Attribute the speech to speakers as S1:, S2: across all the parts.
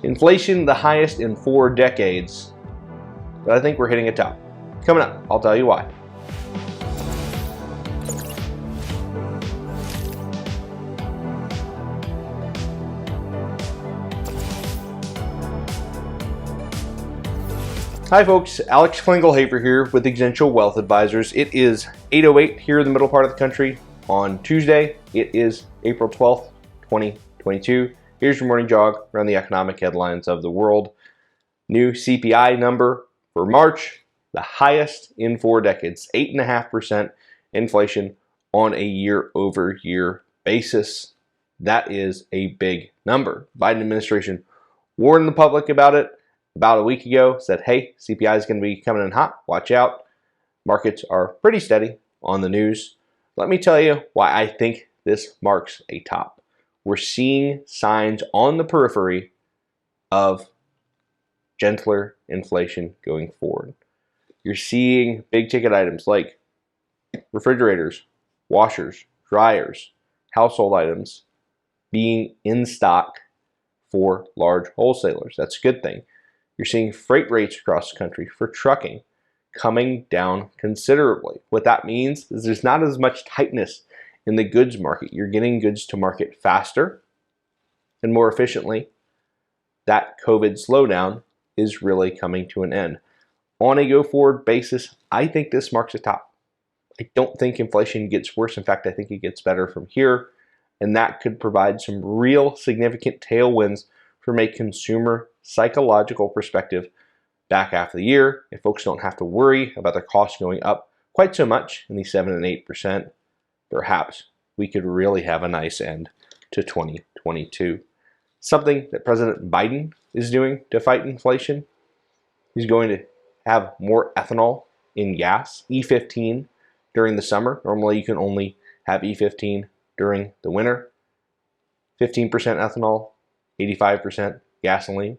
S1: Inflation the highest in 4 decades, but I think we're hitting a top. Coming up, I'll tell you why. Hi folks, Alex Klingelhoeffer here with Exencial Wealth Advisors. It is 8:08 here in the middle part of the country on Tuesday. It is April 12th, 2022. Here's your morning jog around the economic headlines of the world. New CPI number for March, the highest in 4 decades, 8.5% inflation on a year-over-year basis. That is a big number. Biden administration warned the public about it about a week ago, said, hey, CPI is going to be coming in hot, watch out. Markets are pretty steady on the news. Let me tell you why I think this marks a top. We're seeing signs on the periphery of gentler inflation going forward. You're seeing big ticket items like refrigerators, washers, dryers, household items being in stock for large wholesalers. That's a good thing. You're seeing freight rates across the country for trucking coming down considerably. What that means is there's not as much tightness in the goods market. You're getting goods to market faster and more efficiently. That COVID slowdown is really coming to an end. On a go-forward basis, I think this marks a top. I don't think inflation gets worse. In fact, I think it gets better from here, and that could provide some real significant tailwinds from a consumer psychological perspective back half of the year. If folks don't have to worry about their costs going up quite so much in the 7 and 8%, perhaps we could really have a nice end to 2022. Something that President Biden is doing to fight inflation, he's going to have more ethanol in gas, E15, during the summer. Normally you can only have E15 during the winter. 15% ethanol, 85% gasoline.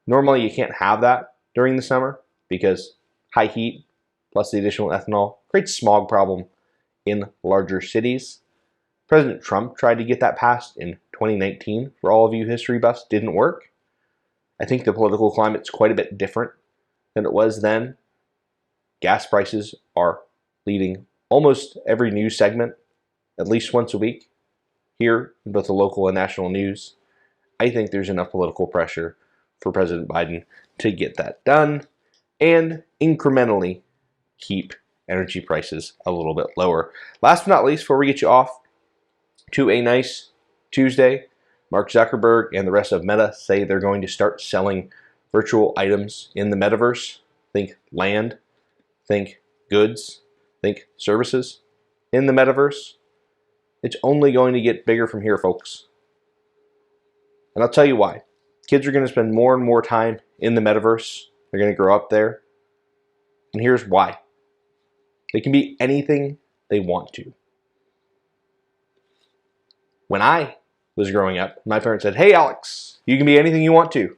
S1: Normally you can't have that during the summer because high heat plus the additional ethanol creates a smog problem in larger cities. President Trump tried to get that passed in 2019. For all of you history buffs, didn't work. I think the political climate's quite a bit different than it was then. Gas prices are leading almost every news segment at least once a week here in both the local and national news. I think there's enough political pressure for President Biden to get that done and incrementally keep energy prices a little bit lower. Last but not least, before we get you off to a nice Tuesday, Mark Zuckerberg and the rest of Meta say they're going to start selling virtual items in the Metaverse. Think land, think goods, think services in the Metaverse. It's only going to get bigger from here, folks. And I'll tell you why. Kids are going to spend more and more time in the Metaverse. They're going to grow up there. And here's why. They can be anything they want to. When I was growing up, my parents said, hey Alex, you can be anything you want to.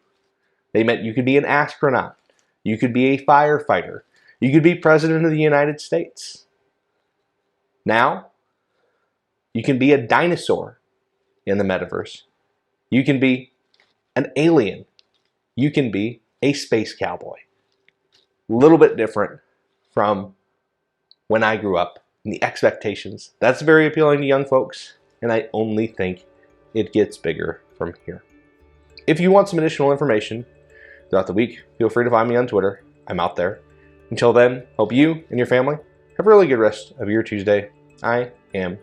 S1: They meant you could be an astronaut. You could be a firefighter. You could be president of the United States. Now, you can be a dinosaur in the Metaverse. You can be an alien. You can be a space cowboy. A little bit different from when I grew up and the expectations. That's very appealing to young folks, and I only think it gets bigger from here. If you want some additional information throughout the week, feel free to find me on Twitter. I'm out there. Until then, hope you and your family have a really good rest of your Tuesday. I am